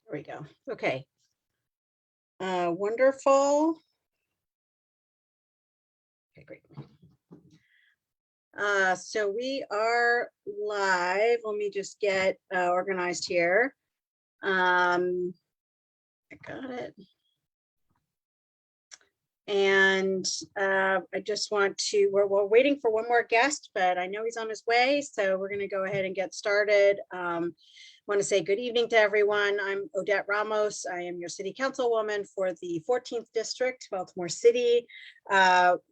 There we go. Okay. Wonderful. Okay, great. So we are live. Let me just get organized here. I got it. And I just want to, we're waiting for one more guest, but I know he's on his way. So we're going to go ahead and get started. Want to say good evening to everyone. I'm Odette Ramos. I am your city councilwoman for the 14th district, Baltimore City.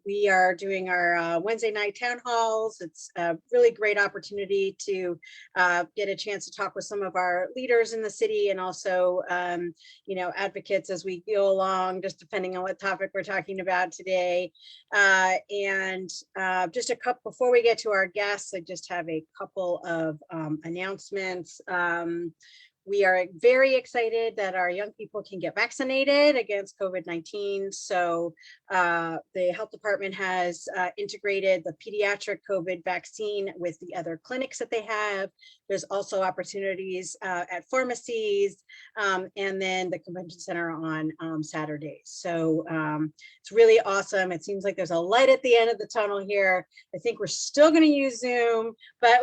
We are doing our Wednesday night town halls. It's a really great opportunity to get a chance to talk with some of our leaders in the city and also, you know, advocates as we go along, just depending on what topic we're talking about today. Just a couple, before we get to our guests, I just have a couple of announcements. We are very excited that our young people can get vaccinated against COVID-19. So the health department has integrated the pediatric COVID vaccine with the other clinics that they have. There's also opportunities at pharmacies and then the convention center on Saturdays. So it's really awesome. It seems like there's a light at the end of the tunnel here. I think we're still going to use Zoom, but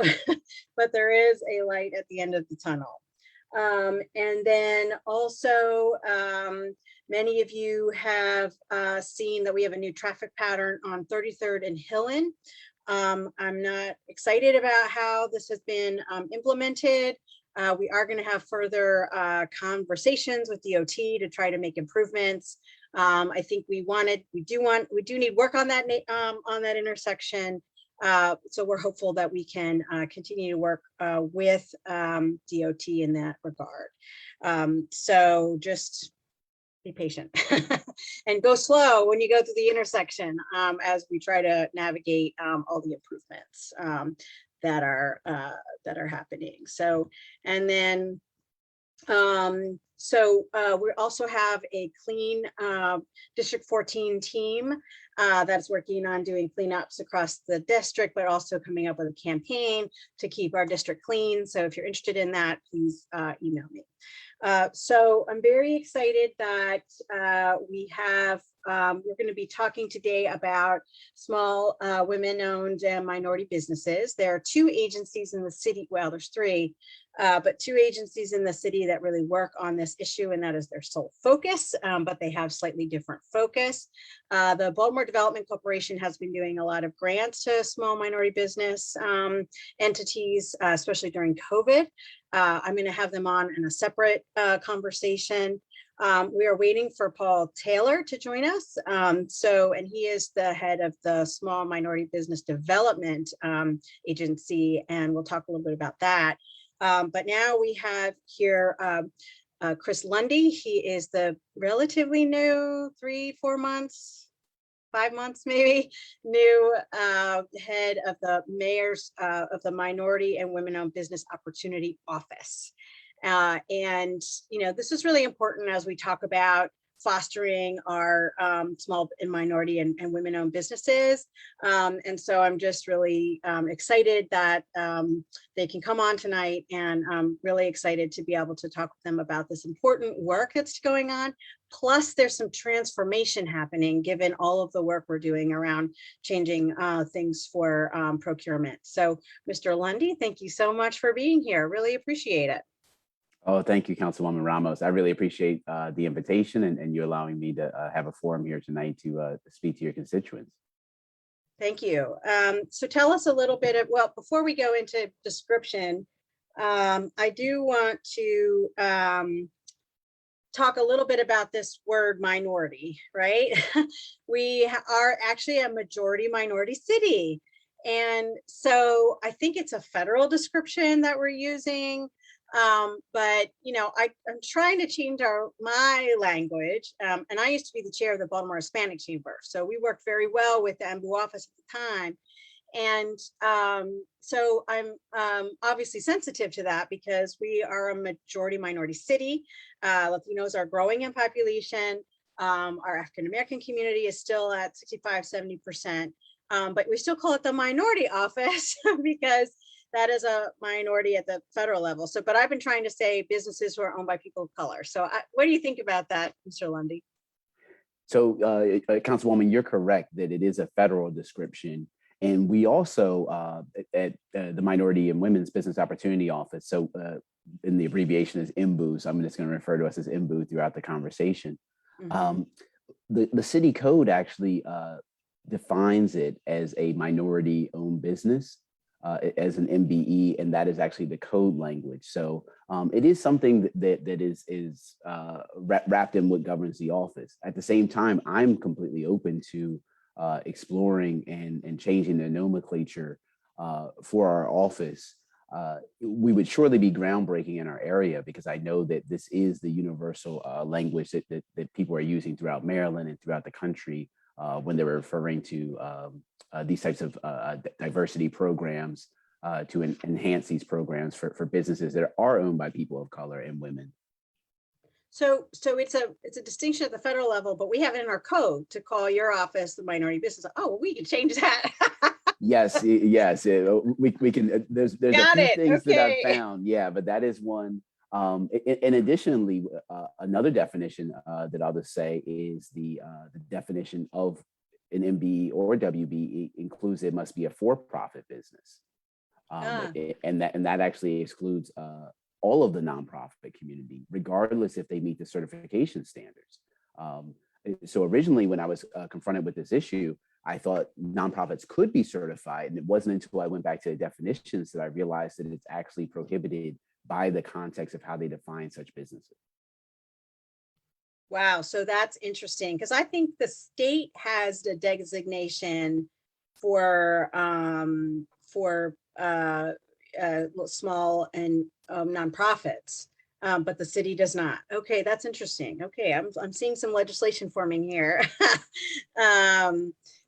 there is a light at the end of the tunnel. And then also, many of you have seen that we have a new traffic pattern on 33rd and Hillen. I'm not excited about how this has been implemented. We are going to have further conversations with DOT to try to make improvements. I think we do need work on that intersection. So we're hopeful that we can continue to work with DOT in that regard. So just be patient and go slow when you go through the intersection as we try to navigate all the improvements that are happening. So, and then we also have a clean District 14 team that's working on doing cleanups across the district, but also coming up with a campaign to keep our district clean. So if you're interested in that, please email me. So I'm very excited that we're going to be talking today about small women-owned and minority businesses. There are two agencies in the city, well, there's three, but two agencies in the city that really work on this issue, and that is their sole focus, but they have slightly different focus. The Baltimore Development Corporation has been doing a lot of grants to small minority business entities, especially during COVID. I'm going to have them on in a separate conversation. We are waiting for Paul Taylor to join us. And he is the head of the Small Minority Business Development Agency, and we'll talk a little bit about that. But now we have here Chris Lundy. He is the relatively new 3-4 months, 5 months maybe, new head of the mayor's of the Minority and Women-Owned Business Opportunity Office. And, you know, this is really important as we talk about fostering our small and minority and women-owned businesses. And so I'm just really excited that they can come on tonight, and I'm really excited to be able to talk with them about this important work that's going on. Plus, there's some transformation happening given all of the work we're doing around changing things for procurement. So, Mr. Lundy, thank you so much for being here. Really appreciate it. Oh, thank you, Councilwoman Ramos. I really appreciate the invitation and you allowing me to have a forum here tonight to speak to your constituents. Thank you. So tell us a little bit of, well, before we go into description, I do want to talk a little bit about this word minority, right? We are actually a majority minority city. And so I think it's a federal description that we're using. But you know, I'm trying to change my language, and I used to be the chair of the Baltimore Hispanic Chamber, so we worked very well with the AMBU office at the time, and so I'm obviously sensitive to that because we are a majority minority city. Latinos are growing in population. Our African American community is still at 65-70%, but we still call it the minority office because that is a minority at the federal level. So, but I've been trying to say businesses who are owned by people of color. So what do you think about that, Mr. Lundy? So, Councilwoman, you're correct that it is a federal description. And we also, at the Minority and Women's Business Opportunity Office, so in the abbreviation is MBOO, so I'm just going to refer to us as MBOO throughout the conversation. Mhm. The city code actually defines it as a minority-owned business, as an MBE, and that is actually the code language. So it is something that is wrapped in what governs the office. At the same time, I'm completely open to exploring and changing the nomenclature for our office. We would surely be groundbreaking in our area, because I know that this is the universal language that people are using throughout Maryland and throughout the country when they're referring to these types of diversity programs to enhance these programs for businesses that are owned by people of color and women. So it's a distinction at the federal level, but we have it in our code to call your office the minority business. Oh, well, we can change that. Yes, we can. There's a Got few it. things that I've Okay. found, yeah, but that is one. And additionally, another definition that I'll just say is the definition of an MBE or WB includes it must be a for-profit business, Ah, and that actually excludes all of the nonprofit community, regardless if they meet the certification standards. So originally, when I was confronted with this issue, I thought nonprofits could be certified. And it wasn't until I went back to the definitions that I realized that it's actually prohibited by the context of how they define such businesses. wow. So that's interesting, because I think the state has the designation for small and nonprofits, but the city does not. Okay, that's interesting. Okay, I'm seeing some legislation forming here.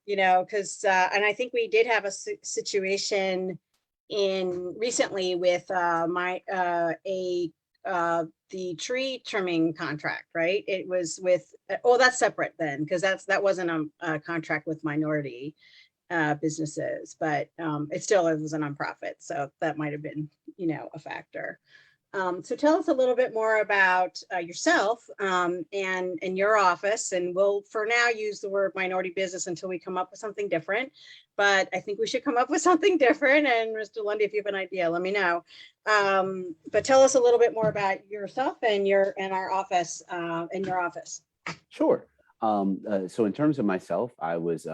Because and I think we did have a situation in recently with the tree trimming contract, right? It was with, oh, that's separate then, because that wasn't a contract with minority businesses, but it still was a nonprofit. So that might have been, a factor. So tell us a little bit more about yourself and your office, and we'll for now use the word minority business until we come up with something different. But I think we should come up with something different. And Mr. Lundy, if you have an idea, let me know. But tell us a little bit more about yourself and our office in your office. Sure. So in terms of myself, I was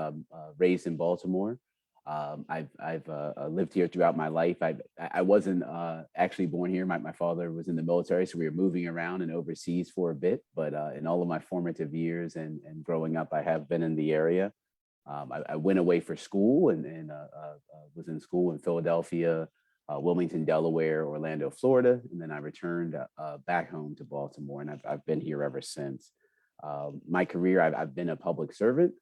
raised in Baltimore. I've lived here throughout my life. I wasn't actually born here. My father was in the military, so we were moving around and overseas for a bit. But in all of my formative years and growing up, I have been in the area. I went away for school and was in school in Philadelphia, Wilmington, Delaware, Orlando, Florida, and then I returned back home to Baltimore, and I've been here ever since. My career, I've been a public servant.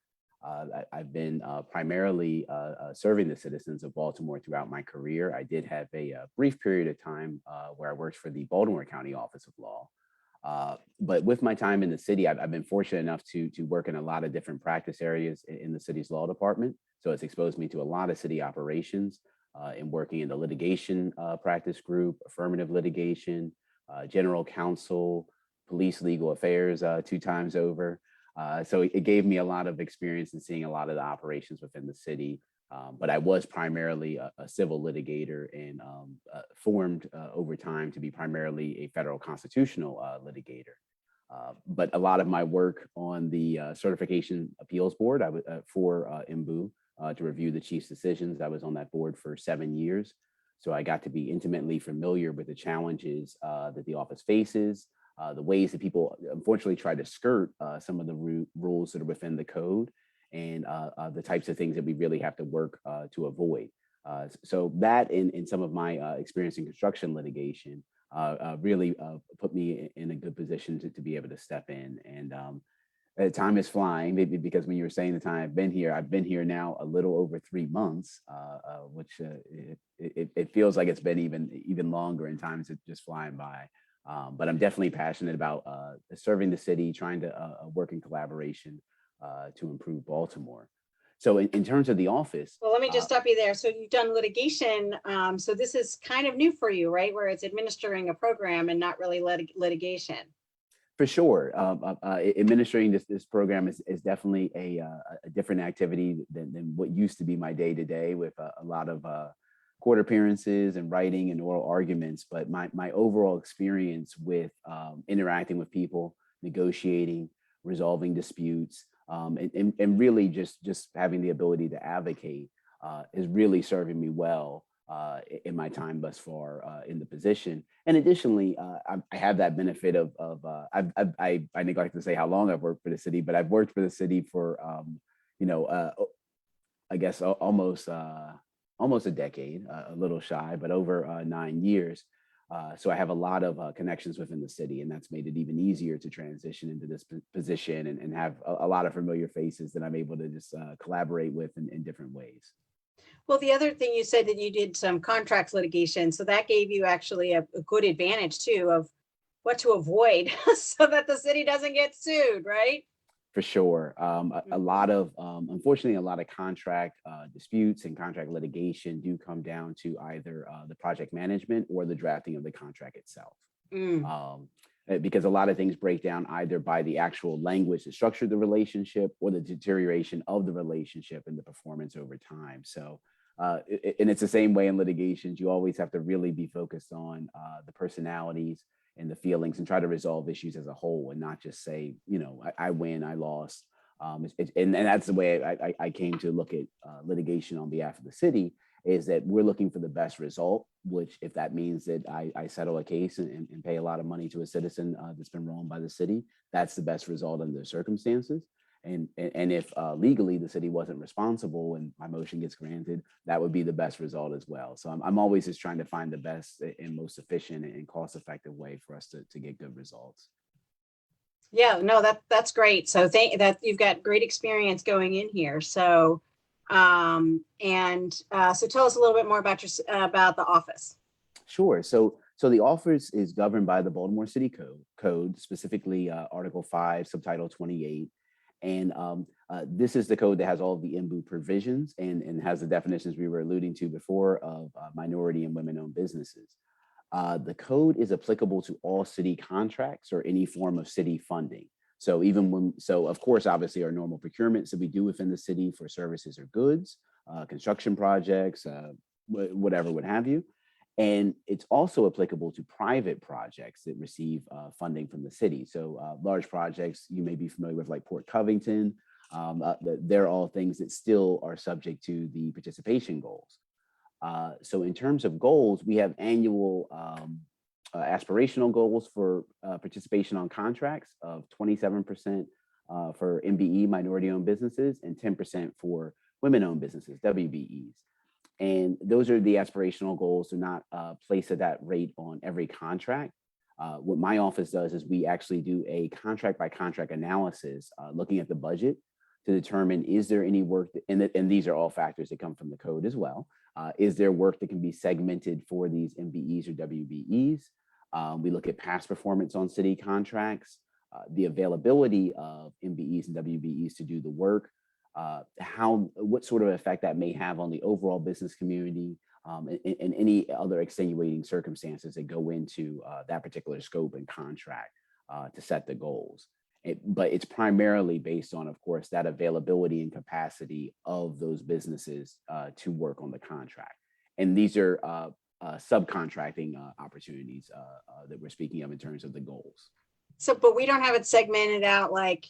I've been primarily serving the citizens of Baltimore throughout my career. I did have a brief period of time where I worked for the Baltimore County Office of Law. But with my time in the city, I've been fortunate enough to work in a lot of different practice areas in the city's law department. So it's exposed me to a lot of city operations in working in the litigation practice group, affirmative litigation, general counsel, police legal affairs 2 times over. So it gave me a lot of experience in seeing a lot of the operations within the city. But I was primarily a civil litigator and formed over time to be primarily a federal constitutional litigator. But a lot of my work on the Certification Appeals Board for MBOO to review the chief's decisions. I was on that board for 7 years. So I got to be intimately familiar with the challenges that the office faces, the ways that people unfortunately try to skirt some of the rules that are within the code, and the types of things that we really have to work to avoid. So that in some of my experience in construction litigation really put me in a good position to be able to step in. And time is flying, maybe because when you were saying the time I've been here now a little over 3 months, which it feels like it's been even longer, and times it's just flying by. But I'm definitely passionate about serving the city, trying to work in collaboration to improve Baltimore. So in terms of the office, Well, let me just stop you there. So you've done litigation. So this is kind of new for you, right? Where it's administering a program and not really litigation. for sure, administering this program is definitely a different activity than what used to be my day to day, with a lot of court appearances and writing and oral arguments. But my overall experience with interacting with people, negotiating, resolving disputes, and really just having the ability to advocate is really serving me well in my time thus far in the position. And additionally, I have that benefit of I neglect to say how long I've worked for the city, but I've worked for the city for you know I guess almost a decade, a little shy, but over 9 years. So I have a lot of connections within the city, and that's made it even easier to transition into this position and have a lot of familiar faces that I'm able to just collaborate with in different ways. Well, the other thing you said that you did some contracts litigation, so that gave you actually a good advantage too of what to avoid so that the city doesn't get sued, right? For sure. A lot of, unfortunately, a lot of contract disputes and contract litigation do come down to either the project management or the drafting of the contract itself. Mm. Because a lot of things break down either by the actual language that structured the relationship or the deterioration of the relationship and the performance over time. So, and it's the same way in litigations. You always have to really be focused on the personalities and the feelings and try to resolve issues as a whole and not just say, I win, I lost. And that's the way I came to look at litigation on behalf of the city, is that we're looking for the best result, which if that means that I settle a case and pay a lot of money to a citizen that's been wronged by the city, that's the best result under the circumstances. And if legally the city wasn't responsible and my motion gets granted, that would be the best result as well. So I'm always just trying to find the best and most efficient and cost-effective way for us to get good results. Yeah, no, that's great. So thank that you've got great experience going in here. So, so tell us a little bit more about about the office. Sure. So the office is governed by the Baltimore City Code, specifically Article 5, Subtitle 28. And this is the code that has all of the IMBU provisions and has the definitions we were alluding to before of minority and women-owned businesses. The code is applicable to all city contracts or any form of city funding. So so of course, obviously our normal procurements that we do within the city for services or goods, construction projects, whatever, what have you. And it's also applicable to private projects that receive funding from the city. So large projects you may be familiar with, like Port Covington. They're all things that still are subject to the participation goals. So in terms of goals, we have annual aspirational goals for participation on contracts of 27% for MBE, minority-owned businesses, and 10% for women-owned businesses, WBEs. And those are the aspirational goals. They're not placed at that rate on every contract. What my office does is we actually do a contract by contract analysis, looking at the budget to determine, is there any work and these are all factors that come from the code as well. Is there work that can be segmented for these MBEs or WBEs? We look at past performance on city contracts, the availability of MBEs and WBEs to do the work, what sort of effect that may have on the overall business community, and any other extenuating circumstances that go into that particular scope and contract to set the goals. But it's primarily based on, of course, that availability and capacity of those businesses to work on the contract. And these are subcontracting opportunities that we're speaking of in terms of the goals. So, but we don't have it segmented out like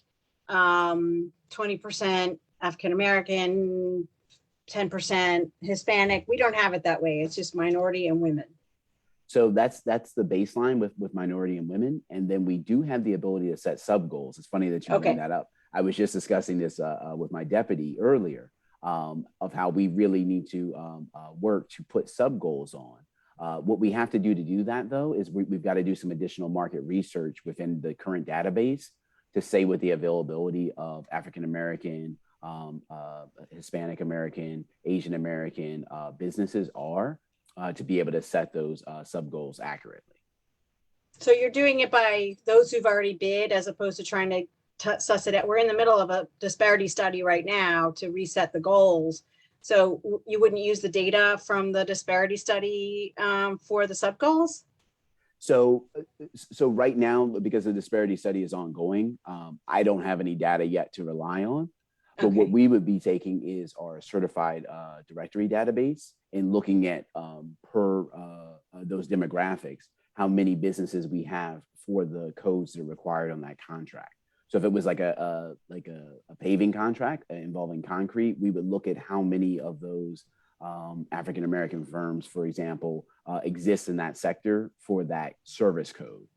20% African American, 10% Hispanic. We don't have it that way. It's just minority and women. So that's the baseline with minority and women. And then we do have the ability to set sub goals. It's funny that you bring that up. I was just discussing this with my deputy earlier of how we really need to work to put sub goals on. What we have to do that, though, is we've got to do some additional market research within the current database to say what the availability of African American, Hispanic American, Asian American businesses are to be able to set those sub goals accurately. So you're doing it by those who've already bid as opposed to trying to suss it out. We're in the middle of a disparity study right now to reset the goals. So you wouldn't use the data from the disparity study for the sub goals? So, so right now, because the disparity study is ongoing, I don't have any data yet to rely on. But what Okay. we would be taking is our certified directory database and looking at per those demographics, how many businesses we have for the codes that are required on that contract. So if it was like a paving contract involving concrete, we would look at how many of those African American firms, for example, exist in that sector for that service code.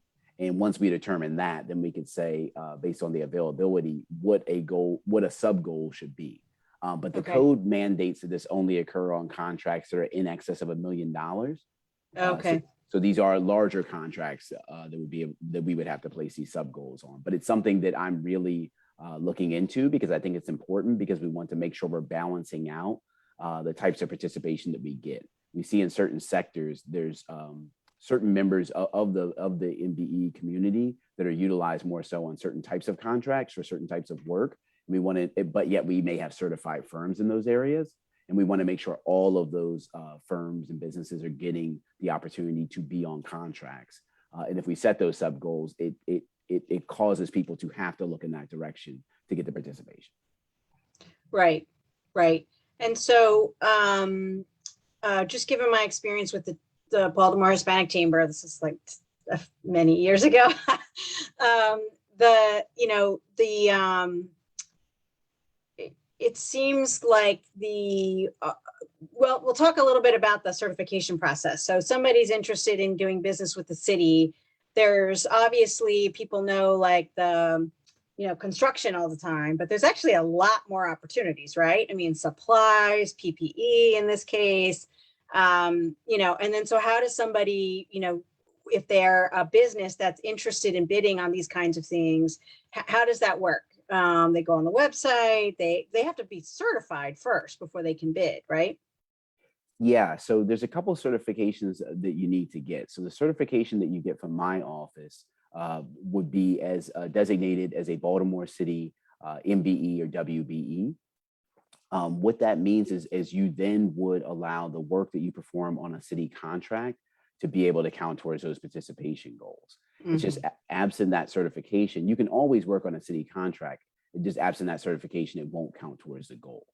And once we determine that, then we could say, based on the availability, what a sub goal should be. But the code mandates that this only occur on contracts that are in excess of $1 million. Okay. So these are larger contracts that we would have to place these sub goals on. But it's something that I'm really looking into, because I think it's important, because we want to make sure we're balancing out the types of participation that we get. We see in certain sectors, there's certain members of the MBE community that are utilized more so on certain types of contracts or certain types of work. We want to, but yet we may have certified firms in those areas. And we want to make sure all of those firms and businesses are getting the opportunity to be on contracts. And if we set those sub goals, it causes people to have to look in that direction to get the participation. Right, right. And so just given my experience with the Baltimore Hispanic Chamber, this is like many years ago, it seems like well, we'll talk a little bit about the certification process. So somebody's interested in doing business with the city. There's obviously, people know like the, construction all the time, but there's actually a lot more opportunities, right? I mean, supplies, PPE in this case, and then so how does somebody, if they're a business that's interested in bidding on these kinds of things, how does that work? They go on the website, they have to be certified first before they can bid, right? Yeah, so there's a couple of certifications that you need to get. So the certification that you get from my office would be as designated as a Baltimore City MBE or WBE. What that means is you then would allow the work that you perform on a city contract to be able to count towards those participation goals. Mm-hmm. It's just absent that certification. You can always work on a city contract. It just absent that certification, it won't count towards the goal.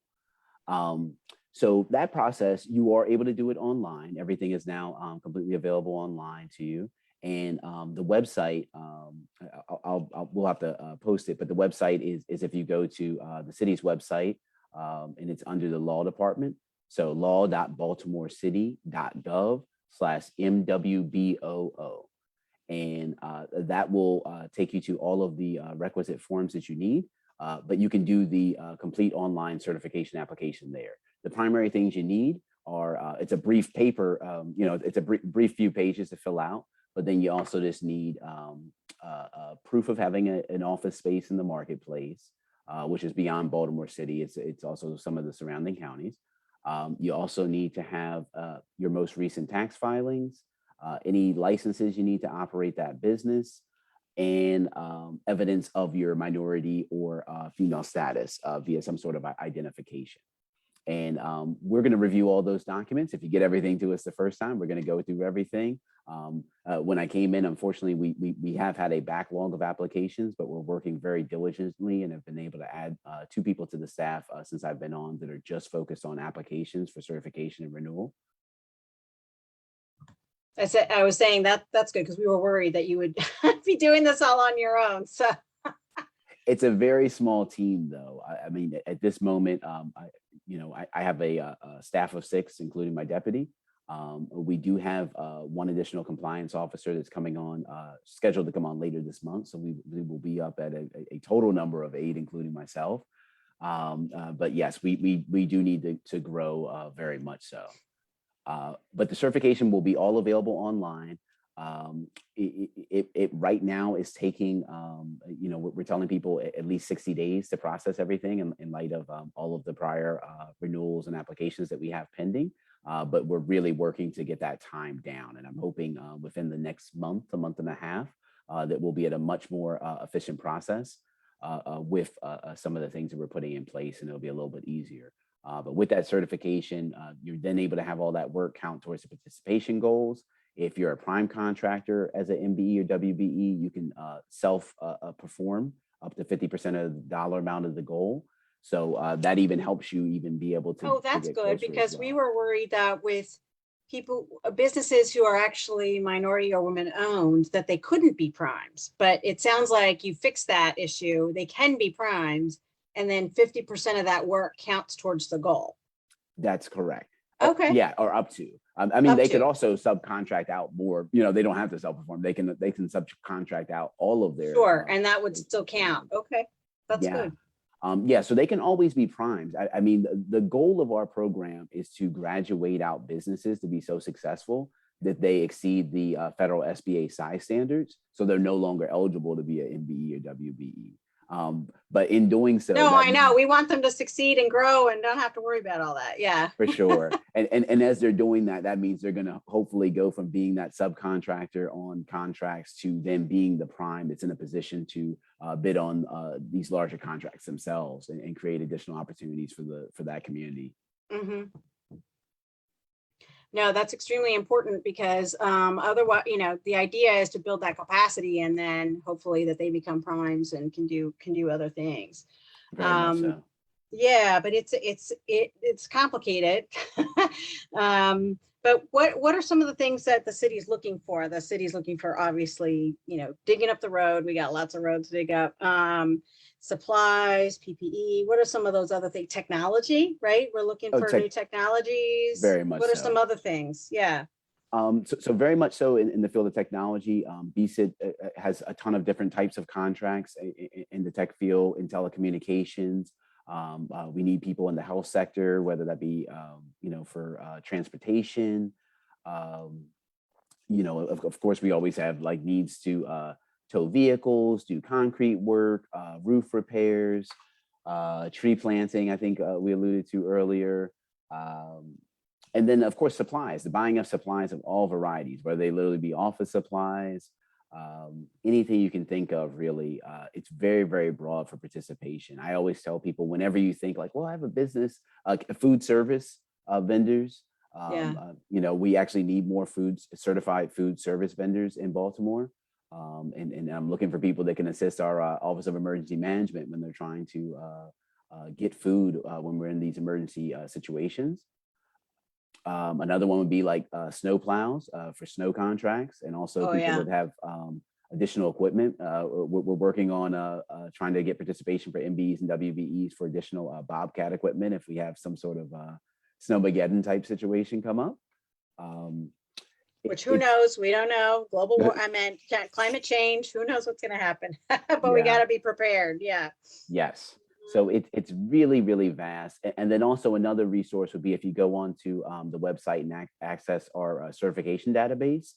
So that process, you are able to do it online. Everything is now completely available online to you. And the website, we'll have to post it, but the website is if you go to the city's website, and it's under the law department. So law.baltimorecity.gov/MWBOO. And that will take you to all of the requisite forms that you need. But you can do the complete online certification application there. The primary things you need are, it's a brief paper, it's a brief few pages to fill out, but then you also just need proof of having an office space in the marketplace, which is beyond Baltimore City. It's also some of the surrounding counties. You also need to have your most recent tax filings, any licenses you need to operate that business, and evidence of your minority or female status via some sort of identification. And we're going to review all those documents. If you get everything to us the first time, we're going to go through everything. When I came in, unfortunately, we have had a backlog of applications, but we're working very diligently and have been able to add 2 people to the staff since I've been on that are just focused on applications for certification and renewal. I was saying that's good, because we were worried that you would be doing this all on your own. So it's a very small team, though. I mean, at this moment, I have a staff of 6, including my deputy. We do have 1 additional compliance officer that's coming on, scheduled to come on later this month. So we will be up at a total number of 8, including myself. But yes, we do need to grow very much so. But the certification will be all available online. It right now is taking, we're telling people at least 60 days to process everything in light of all of the prior renewals and applications that we have pending. But we're really working to get that time down. And I'm hoping within the next month, a month and a half, that we'll be at a much more efficient process. with some of the things that we're putting in place, and it'll be a little bit easier. But with that certification, you're then able to have all that work count towards the participation goals. If you're a prime contractor as an MBE or WBE, you can self perform up to 50% of the dollar amount of the goal. So that even helps you even be able to. Oh, that's get good, closer as because we well. were worried that with people, businesses who are actually minority or women owned, that they couldn't be primes. But it sounds like you fixed that issue. They can be primes, and then 50% of that work counts towards the goal. That's correct. Okay. Yeah, or up to. I mean, Up they could to. also subcontract out more. You know, they don't have to self-perform. They can subcontract out all of their. Sure, and that would still count. Okay, that's Yeah. good. Yeah, so they can always be primes. I mean, the goal of our program is to graduate out businesses to be so successful that they exceed the federal SBA size standards. So they're no longer eligible to be an MBE or WBE. But in doing so, No, that I know. We want them to succeed and grow and don't have to worry about all that. Yeah. for sure. And as they're doing that, that means they're going to hopefully go from being that subcontractor on contracts to then being the prime that's in a position to bid on these larger contracts themselves, and create additional opportunities for that community. Mm-hmm. No, that's extremely important, because otherwise, the idea is to build that capacity, and then hopefully that they become primes and can do other things. Very much so. Yeah, but it's complicated. But what are some of the things that the city's looking for? The city's looking for, obviously, digging up the road. We got lots of roads to dig up. Supplies, PPE. What are some of those other things? Technology, right? We're looking for new technologies. Very much What are so. some other things? Yeah. So very much so in the field of technology. BSIT has a ton of different types of contracts in the tech field, in telecommunications. We need people in the health sector, whether that be, for transportation. Of course, we always have like needs to tow vehicles, do concrete work, roof repairs, tree planting, I think we alluded to earlier. And then, of course, supplies, the buying of supplies of all varieties, whether they literally be office supplies, anything you can think of, really. It's very, very broad for participation. I always tell people, whenever you think like, well, I have a business, food service vendors, we actually need more certified food service vendors in Baltimore. And I'm looking for people that can assist our Office of Emergency Management when they're trying to get food when we're in these emergency situations. Another one would be like snow plows for snow contracts, and also people that have additional equipment. We're working on trying to get participation for MBEs and WBEs for additional Bobcat equipment if we have some sort of Snowmageddon type situation come up. Which, who knows? We don't know. Global war, climate change. Who knows what's going to happen? But we got to be prepared. Yeah. Yes. So it's really, really vast. And then also another resource would be if you go on to the website and access our certification database.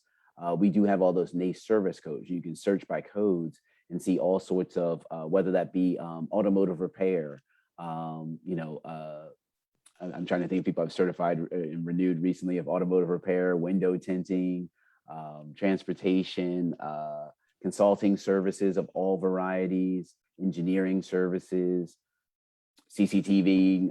We do have all those NACE service codes. You can search by codes and see all sorts of, whether that be automotive repair. I'm trying to think of people I've certified and renewed recently of automotive repair, window tinting, transportation, consulting services of all varieties, engineering services, CCTV,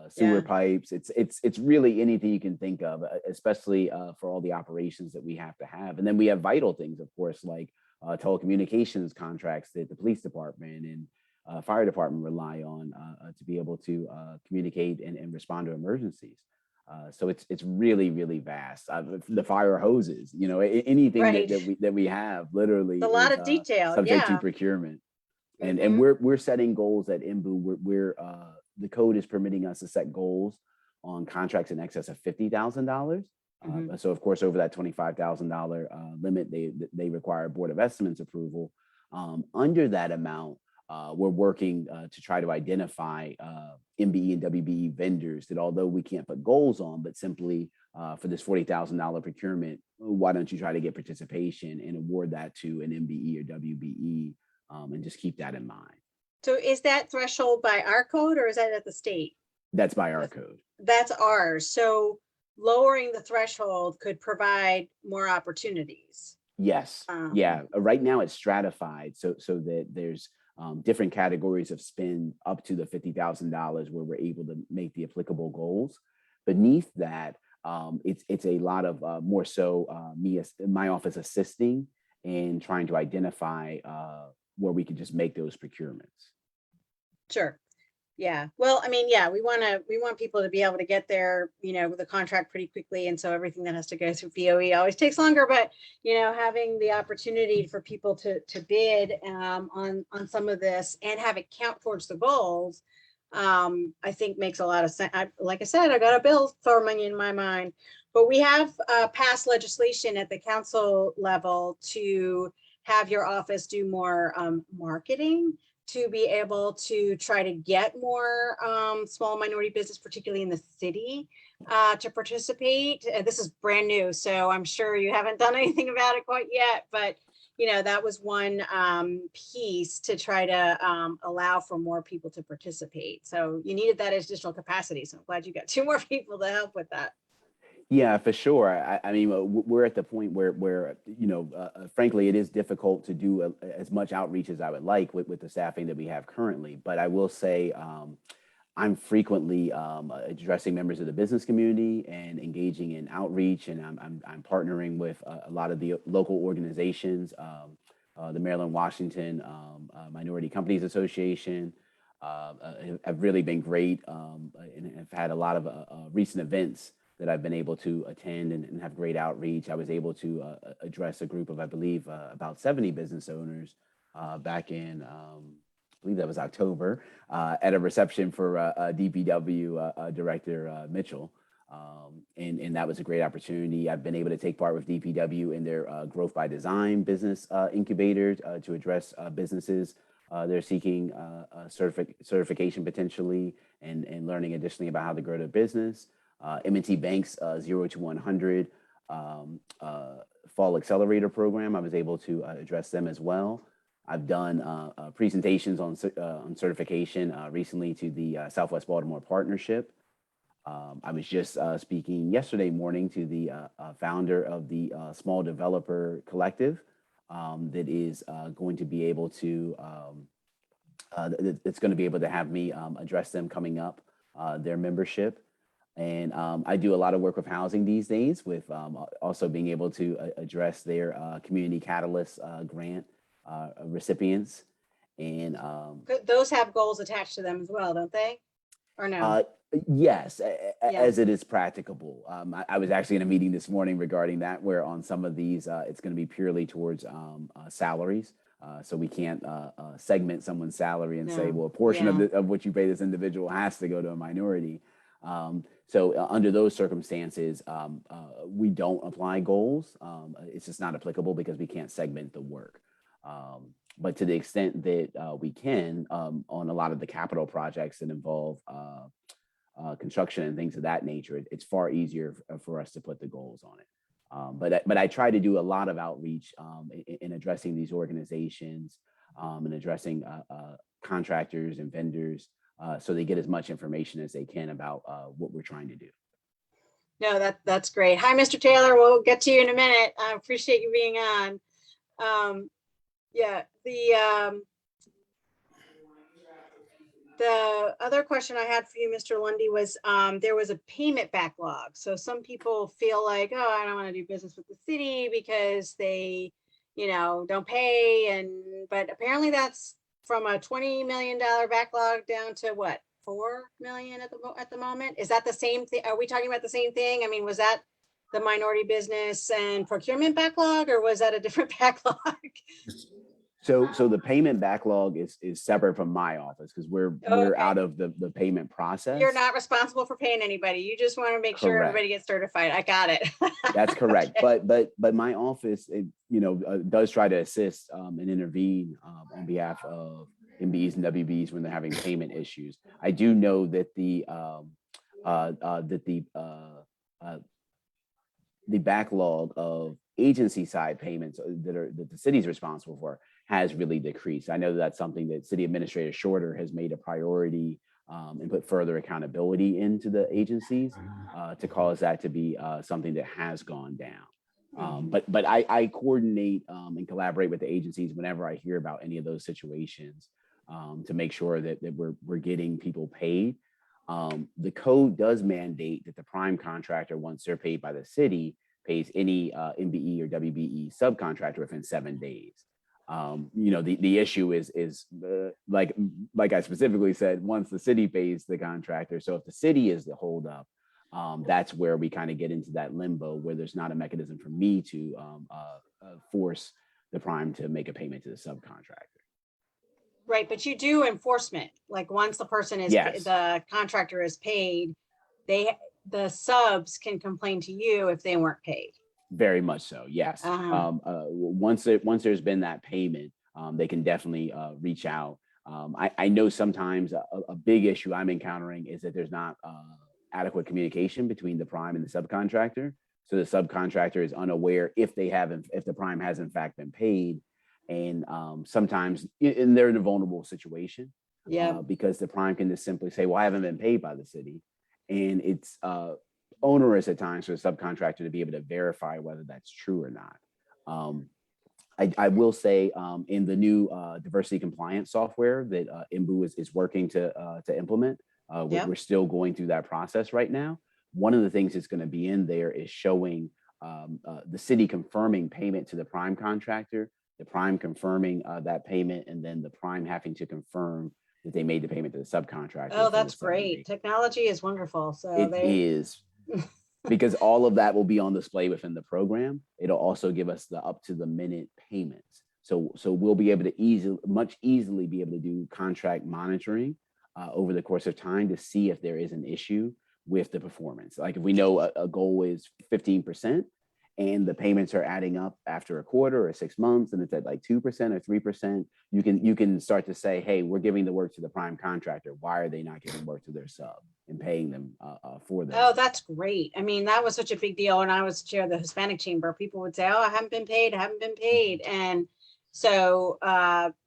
sewer pipes. It's really anything you can think of, especially for all the operations that we have to have. And then we have vital things, of course, like telecommunications contracts that the police department and fire department rely on to be able to communicate and respond to emergencies. So it's really, really vast. The fire hoses, anything that we have, literally, a lot of detail, subject to procurement. And we're setting goals at IMBU. We're the code is permitting us to set goals on contracts in excess of $50,000. So of course, over that $25,000 limit, they require Board of Estimates approval. Under that amount, we're working to try to identify MBE and WBE vendors that, although we can't put goals on, but simply for this $40,000 procurement, why don't you try to get participation and award that to an MBE or WBE, and just keep that in mind. So is that threshold by our code, or is that at the state? That's by our code. That's ours. So lowering the threshold could provide more opportunities. Yes. Yeah. Right now it's stratified so that there's different categories of spend up to the $50,000 where we're able to make the applicable goals. Beneath that, it's a lot of more so me as my office assisting in trying to identify where we can just make those procurements. Sure. Yeah. Well, I mean, yeah, we want people to be able to get there, with the contract pretty quickly. And so everything that has to go through BOE always takes longer, but, having the opportunity for people to bid on some of this and have it count towards the goals, I think makes a lot of sense. Like I said, I got a bill forming in my mind, but we have passed legislation at the council level to have your office do more marketing, to be able to try to get more small minority business, particularly in the city, to participate. This is brand new, so I'm sure you haven't done anything about it quite yet, but that was one piece to try to allow for more people to participate. So you needed that additional capacity. So I'm glad you got 2 more people to help with that. Yeah, for sure. I mean, we're at the point where frankly, it is difficult to do as much outreach as I would like with the staffing that we have currently. But I will say I'm frequently addressing members of the business community and engaging in outreach, and I'm partnering with a lot of the local organizations, the Maryland Washington Minority Companies Association. Have really been great, and have had a lot of recent events that I've been able to attend and have great outreach. I was able to address a group of, I believe, about 70 business owners back in, I believe that was October, at a reception for DPW Director Mitchell. And that was a great opportunity. I've been able to take part with DPW in their Growth by Design business incubator to address businesses. They're seeking certification potentially and learning additionally about how to grow their business. M&T Bank's 0 to 100 Fall Accelerator program. I was able to address them as well. I've done presentations on certification recently to the Southwest Baltimore Partnership. I was just speaking yesterday morning to the founder of the Small Developer Collective that is going to be able to it's going to be able to have me address them coming up, their membership. And I do a lot of work with housing these days, with also being able to address their Community Catalyst grant recipients. And those have goals attached to them as well, don't they? Or no? Yes, as it is practicable. I was actually in a meeting this morning regarding that, where on some of these, it's going to be purely towards salaries. So we can't segment someone's salary and say, well, a portion of what you pay this individual has to go to a minority. So under those circumstances, we don't apply goals. It's just not applicable because we can't segment the work. But to the extent that we can, on a lot of the capital projects that involve construction and things of that nature, it's far easier for us to put the goals on it. But I try to do a lot of outreach in addressing these organizations and addressing contractors and vendors, so they get as much information as they can about what we're trying to do. No, that's great. Hi, Mr. Taylor. We'll get to you in a minute. I appreciate you being on. Yeah, the other question I had for you, Mr. Lundy, was there was a payment backlog. So some people feel like, oh, I don't want to do business with the city because they, don't pay. But apparently that's from a $20 million backlog down to what, 4 million at the moment? Is that the same thing? Are we talking about the same thing? I mean, was that the minority business and procurement backlog, or was that a different backlog? So the payment backlog is separate from my office, because we're out of the payment process. You're not responsible for paying anybody. You just want to make sure everybody gets certified. I got it. That's correct. Okay. But my office, does try to assist and intervene on behalf of MBEs and WBs when they're having payment issues. I do know that the backlog of agency side payments that the city's responsible for has really decreased. I know that's something that City Administrator Shorter has made a priority and put further accountability into the agencies to cause that to be something that has gone down. But I coordinate and collaborate with the agencies whenever I hear about any of those situations. to make sure that we're getting people paid. The code does mandate that the prime contractor, once they're paid by the city, pays any MBE or WBE subcontractor within 7 days. The issue is like I specifically said, once the city pays the contractor. So if the city is the holdup, that's where we kind of get into that limbo where there's not a mechanism for me to force the prime to make a payment to the subcontractor. Right, but you do enforcement. Like once the person is, Yes. the contractor is paid, the subs can complain to you if they weren't paid. Very much so. Yes. Once there's been that payment, they can definitely reach out. I know sometimes a big issue I'm encountering is that there's not adequate communication between the prime and the subcontractor. So the subcontractor is unaware if the prime has in fact been paid, and sometimes they're in a vulnerable situation. Yeah. Because the prime can just simply say, "Well, I haven't been paid by the city," and it's onerous at times for the subcontractor to be able to verify whether that's true or not. I will say in the new diversity compliance software that IMBU is working to implement, we're still going through that process right now. One of the things that's going to be in there is showing the city confirming payment to the prime contractor, the prime confirming that payment, and then the prime having to confirm that they made the payment to the subcontractor. Oh, that's great. Technology is wonderful. So it is. Because all of that will be on display within the program. It'll also give us the up to the minute payments. So we'll be able to much easily be able to do contract monitoring over the course of time to see if there is an issue with the performance. Like if we know a goal is 15% and the payments are adding up after a quarter or 6 months and it's at like 2% or 3%, you can start to say, hey, we're giving the work to the prime contractor. Why are they not giving work to their sub and paying them for them? Oh, that's great. I mean, that was such a big deal. When I was chair of the Hispanic Chamber, people would say, oh, I haven't been paid. And so,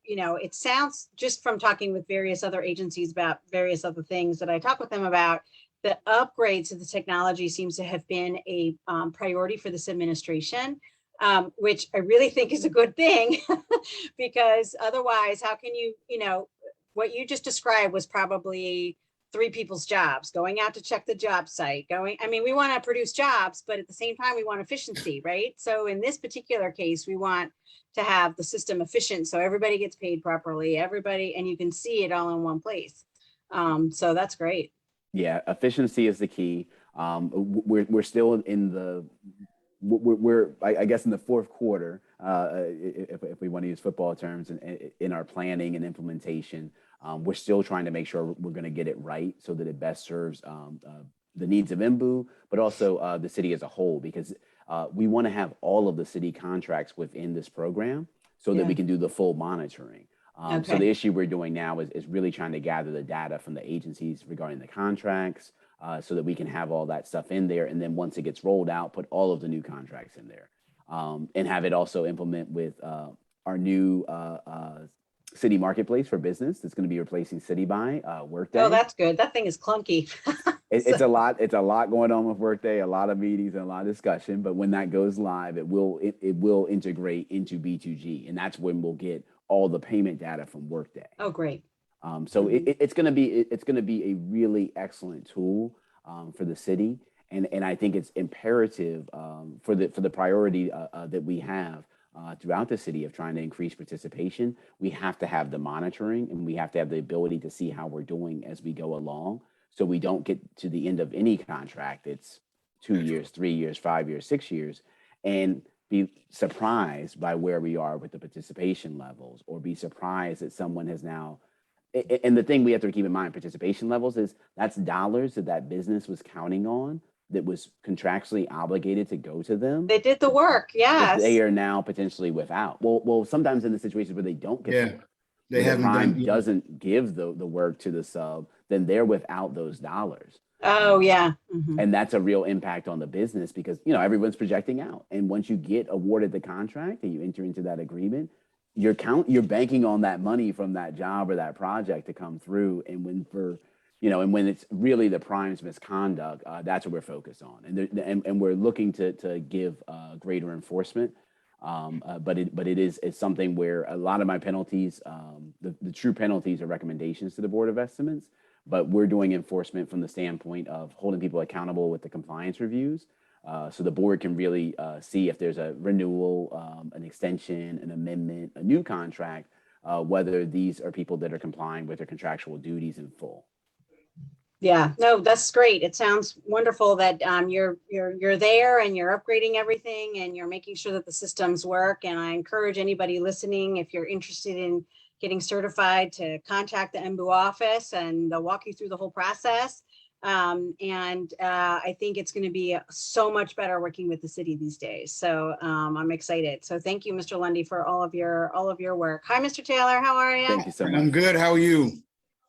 it sounds, just from talking with various other agencies about various other things that I talk with them about, the upgrades to the technology seems to have been a priority for this administration, which I really think is a good thing, because otherwise, how can what you just described was probably 3 people's jobs, going out to check the job site, we want to produce jobs, but at the same time, we want efficiency, right? So in this particular case, we want to have the system efficient so everybody gets paid properly, and you can see it all in one place. So that's great. Yeah, efficiency is the key. We're still in I guess in the fourth quarter, if we want to use football terms, in our planning and implementation. We're still trying to make sure we're going to get it right so that it best serves the needs of IMBU, but also the city as a whole, because we want to have all of the city contracts within this program so that we can do the full monitoring. So the issue we're doing now is really trying to gather the data from the agencies regarding the contracts so that we can have all that stuff in there. And then once it gets rolled out, put all of the new contracts in there and have it also implement with our new city marketplace for business that's going to be replacing CityBuy Workday. Oh, that's good. That thing is clunky. It's a lot going on with Workday, a lot of meetings and a lot of discussion. But when that goes live, it will integrate into B2G, and that's when we'll get all the payment data from Workday. Oh, great. So it's going to be a really excellent tool for the city, and I think it's imperative for the priority that we have throughout the city of trying to increase participation. We have to have the monitoring, and we have to have the ability to see how we're doing as we go along, so we don't get to the end of any contract. It's 2 years, 3 years, 5 years, 6 years, and be surprised by where we are with the participation levels, or be surprised that someone has now. And the thing we have to keep in mind, participation levels, is that's dollars that business was counting on, that was contractually obligated to go to them. They did the work, yes. They are now potentially without. Well, sometimes in the situations where they don't get the work, they haven't done. Doesn't give the work to the sub, then they're without those dollars. Oh, yeah. And that's a real impact on the business, because everyone's projecting out. And once you get awarded the contract and you enter into that agreement, you're banking on that money from that job or that project to come through. And when it's really the prime's misconduct, that's what we're focused on. And we're looking to give greater enforcement But it's something where a lot of my penalties, the true penalties are recommendations to the Board of Estimates, but we're doing enforcement from the standpoint of holding people accountable with the compliance reviews. So the board can really see if there's a renewal, an extension, an amendment, a new contract, whether these are people that are complying with their contractual duties in full. Yeah, no, that's great. It sounds wonderful that you're there and you're upgrading everything and you're making sure that the systems work. And I encourage anybody listening, if you're interested in getting certified, to contact the MBU office and they'll walk you through the whole process. I think it's going to be so much better working with the city these days. So I'm excited. So thank you, Mr. Lundy, for all of your work. Hi, Mr. Taylor. How are you? Thank you so much. I'm good. How are you?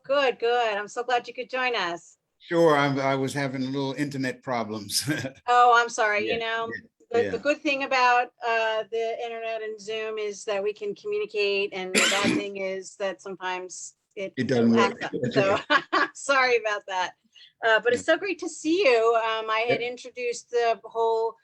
Good, good. I'm so glad you could join us. Sure. I was having a little internet problems. Oh, I'm sorry. Yeah, You know, yeah. the good thing about the internet and Zoom is that we can communicate, and the bad thing is that sometimes it doesn't work. acts up. So sorry about that. But it's so great to see you. I had introduced the whole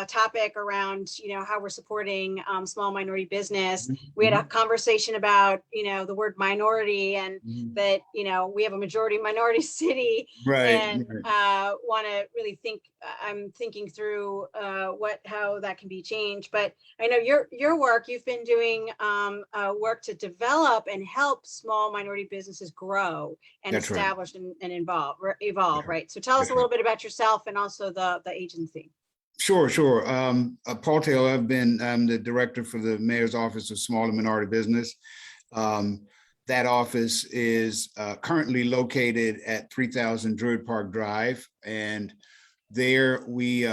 topic around, how we're supporting small minority business. We had a conversation about, the word minority, and that, we have a majority minority city, and want to really I'm thinking through how that can be changed. But I know your work, you've been doing work to develop and help small minority businesses grow and That's establish and evolve, right? So tell us a little bit about yourself and also the agency. Sure. Paul Taylor, I'm the director for the Mayor's Office of Small and Minority Business. That office is currently located at 3000 Druid Park Drive, and there we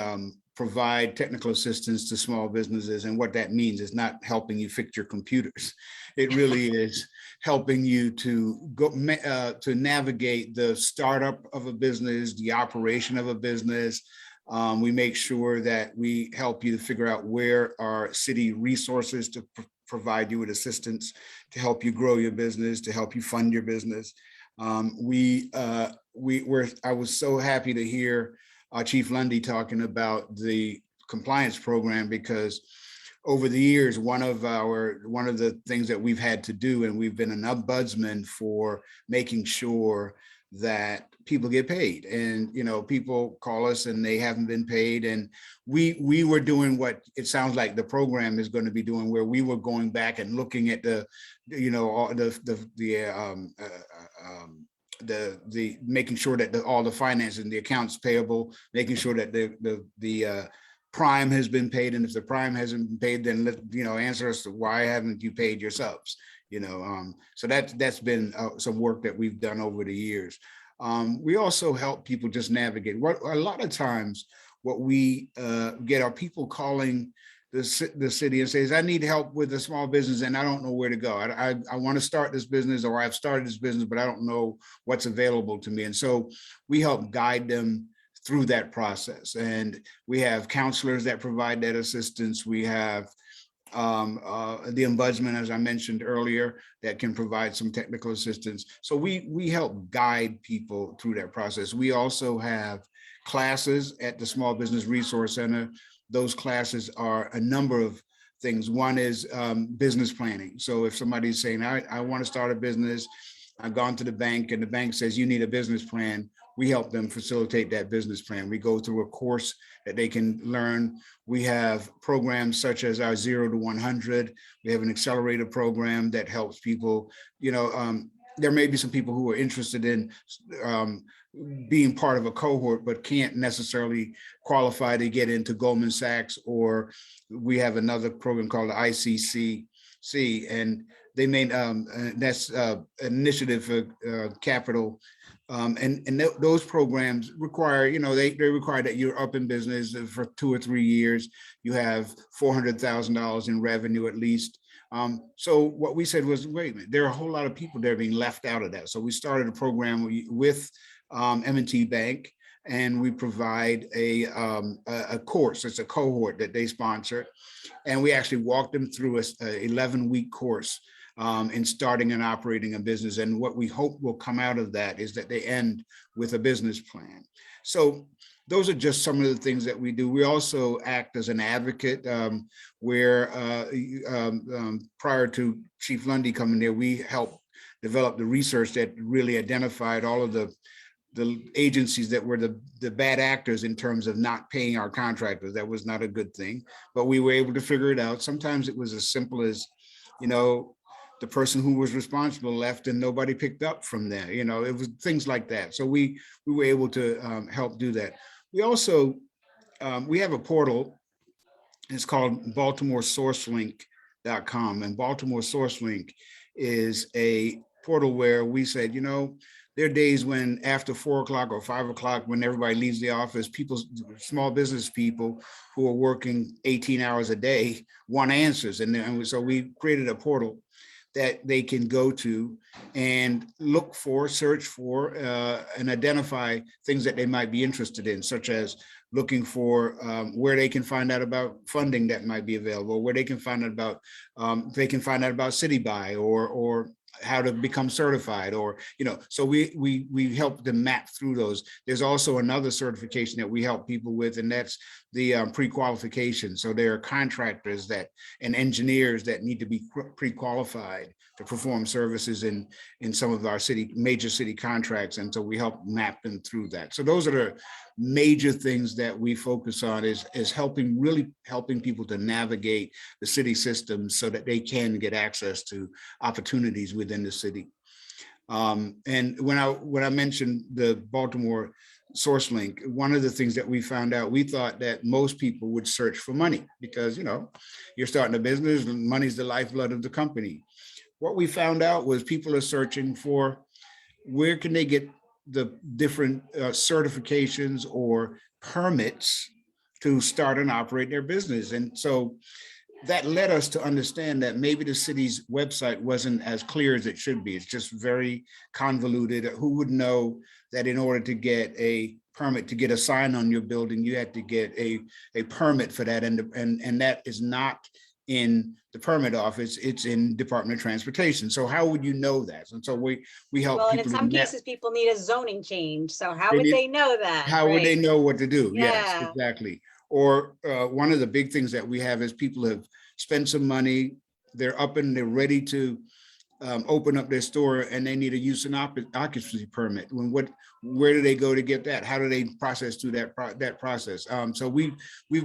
provide technical assistance to small businesses. And what that means is not helping you fix your computers. It really is helping you to go to navigate the startup of a business, the operation of a business. We make sure that we help you to figure out where are city resources to provide you with assistance to help you grow your business, to help you fund your business. I was so happy to hear Chief Lundy talking about the compliance program, because over the years, one of the things that we've had to do, and we've been an ombudsman for making sure that people get paid. And people call us and they haven't been paid, and we were doing what it sounds like the program is going to be doing, where we were going back and looking at the making sure that all the finances and the accounts payable, making sure that the prime has been paid, and if the prime hasn't been paid, then answer us to why haven't you paid your subs. So that's been some work that we've done over the years. We also help people just navigate. A lot of times what we get are people calling the city and says, I need help with a small business and I don't know where to go. I want to start this business, or I've started this business, but I don't know what's available to me. And so we help guide them through that process. And we have counselors that provide that assistance. We have the ombudsman, as I mentioned earlier, that can provide some technical assistance. So we help guide people through that process. We also have classes at the Small Business Resource Center. Those classes are a number of things. One is business planning. So if somebody's saying, I want to start a business, I've gone to the bank and the bank says you need a business plan, we help them facilitate that business plan. We go through a course that they can learn. We have programs such as our 0 to 100. We have an accelerator program that helps people. There may be some people who are interested in being part of a cohort, but can't necessarily qualify to get into Goldman Sachs, or we have another program called the ICCC, and they made that's initiative for capital. Those programs require, they require that you're up in business for 2 or 3 years. You have $400,000 in revenue at least. So what we said was, wait a minute, there are a whole lot of people that are being left out of that. So we started a program with M&T Bank, and we provide a course. It's a cohort that they sponsor, and we actually walk them through a 11-week course in starting and operating a business. And what we hope will come out of that is that they end with a business plan. So those are just some of the things that we do. We also act as an advocate, where prior to Chief Lundy coming there, we helped develop the research that really identified all of the agencies that were the bad actors in terms of not paying our contractors. That was not a good thing, but we were able to figure it out. Sometimes it was as simple as, the person who was responsible left and nobody picked up from there. It was things like that. So we were able to help do that. We also, we have a portal. It's called Baltimore Sourcelink.com, and Baltimore Sourcelink is a portal where we said, there are days when after 4 o'clock or 5 o'clock, when everybody leaves the office, small business people who are working 18 hours a day want answers. And so we created a portal that they can go to and look for, search for, and identify things that they might be interested in, such as looking for where they can find out about funding that might be available, where they can find out about City Buy or how to become certified, or so we help them map through those. There's also another certification that we help people with, and that's the pre-qualification. So there are contractors and engineers that need to be pre-qualified to perform services in some of our major city contracts, and so we help map them through that. So those are the major things that we focus on, is really helping people to navigate the city systems so that they can get access to opportunities within the city. And when I mentioned the Baltimore Sourcelink, one of the things that we found out, we thought that most people would search for money because, you're starting a business and money's the lifeblood of the company. What we found out was people are searching for where can they get the different certifications or permits to start and operate their business. And so that led us to understand that maybe the city's website wasn't as clear as it should be. It's just very convoluted. Who would know that in order to get a permit to get a sign on your building, you had to get a permit for that, and that is not in the permit office, it's in Department of Transportation. So how would you know that? And so we help Well, and people. in some cases, people need a zoning change. So how would they know that? How would they right? know what to do? Yes, Yeah. exactly. Or one of the big things that we have is people have spent some money, they're up and they're ready to open up their store, and they need a use and occupancy permit. Where do they go to get that? How do they process through that process? So we've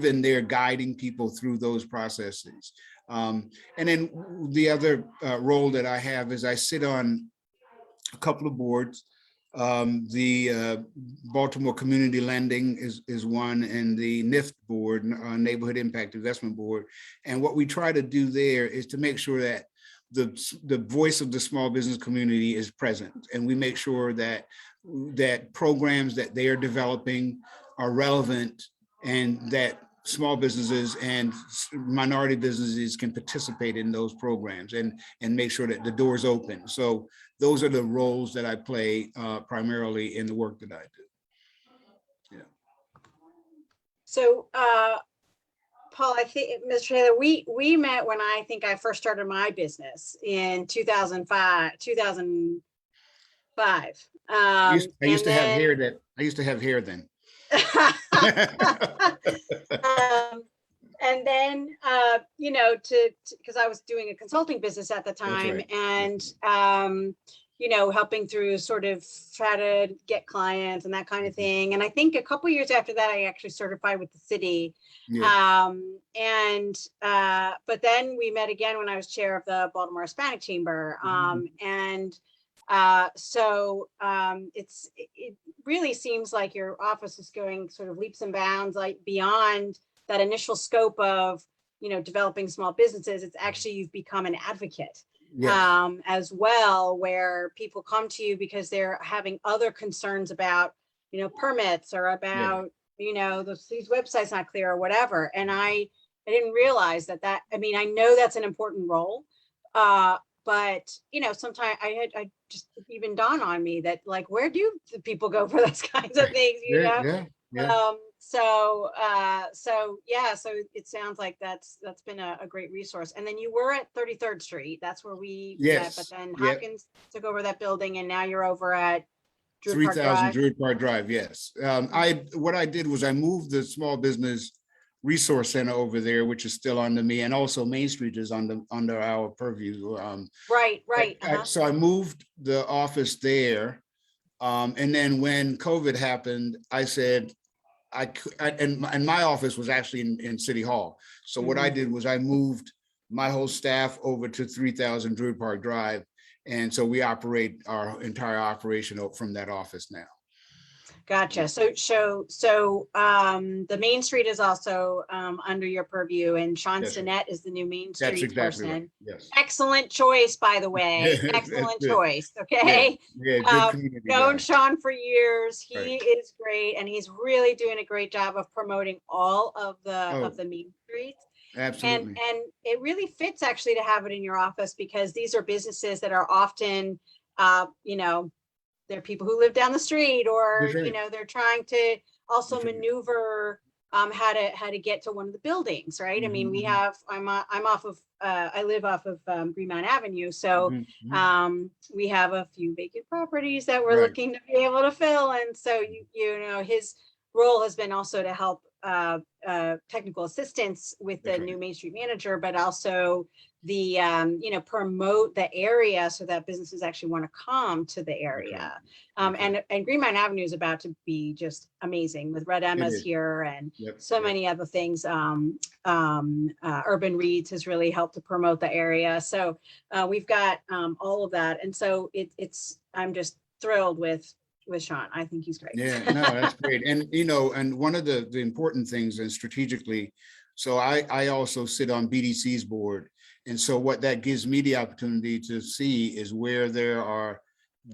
been there guiding people through those processes. And then the other role that I have is I sit on a couple of boards. The Baltimore Community Lending is one, and the NIFT board, Neighborhood Impact Investment Board. And what we try to do there is to make sure that the voice of the small business community is present, and we make sure that programs that they are developing are relevant, and that small businesses and minority businesses can participate in those programs, and make sure that the doors open. So those are the roles that I play primarily in the work that I do. Yeah. So, Paul, I think, Mr. Taylor, we met when I think I first started my business in 2005. I used to have hair then. And then, because I was doing a consulting business at the time, right. And, helping through sort of try to get clients and that kind of thing. And I think a couple of years after that, I actually certified with the city. Yeah. But then we met again when I was chair of the Baltimore Hispanic Chamber. So it really seems like your office is going sort of leaps and bounds, like beyond that initial scope of, developing small businesses. It's actually, you've become an advocate. Yes. As well, where people come to you because they're having other concerns about, permits or about, these websites not clear or whatever. And I didn't realize that, I know that's an important role. But, sometimes I just even dawned on me that, like, where do the people go for those kinds of things, Yeah. So it sounds like that's been a great resource. And then you were at 33rd Street. That's where we met, but then Hopkins took over that building, and now you're over at Drew Park 3000 Drive. Druid Park Drive, yes. What I did was I moved the Small Business Resource Center over there, which is still under me, and also Main Street is under our purview. Right. So I moved the office there. And then when COVID happened, I said, and my office was actually in City Hall. So what I did was I moved my whole staff over to 3000 Druid Park Drive. And so we operate our entire operation from that office now. Gotcha. So the Main Street is also under your purview, and Sean Yes, sir. Sinet is the new Main That's Street exactly person. right. Yes. Excellent choice, by the way. Excellent Good. choice. Okay. Yeah, good community Known guy. Sean for years. He Right. is great, and he's really doing a great job of promoting all of the Main Streets. Absolutely. And it really fits actually to have it in your office, because these are businesses that are often, they're people who live down the street, or, That's right. they're trying to also That's right. maneuver how to get to one of the buildings, right? I mean, I live off of Green Mountain Avenue. So we have a few vacant properties that we're Right. looking to be able to fill. And so, his role has been also to help technical assistance with the That's right. new Main Street manager, but also the promote the area so that businesses actually want to come to the area. And Green Mountain Avenue is about to be just amazing with Red Emma's here, and many other things. Urban Reads has really helped to promote the area. So we've got all of that, and so I'm just thrilled with Sean. I think he's great. Yeah, no, that's great. And, and one of the important things, and strategically, so I also sit on BDC's board. And so what that gives me the opportunity to see is where there are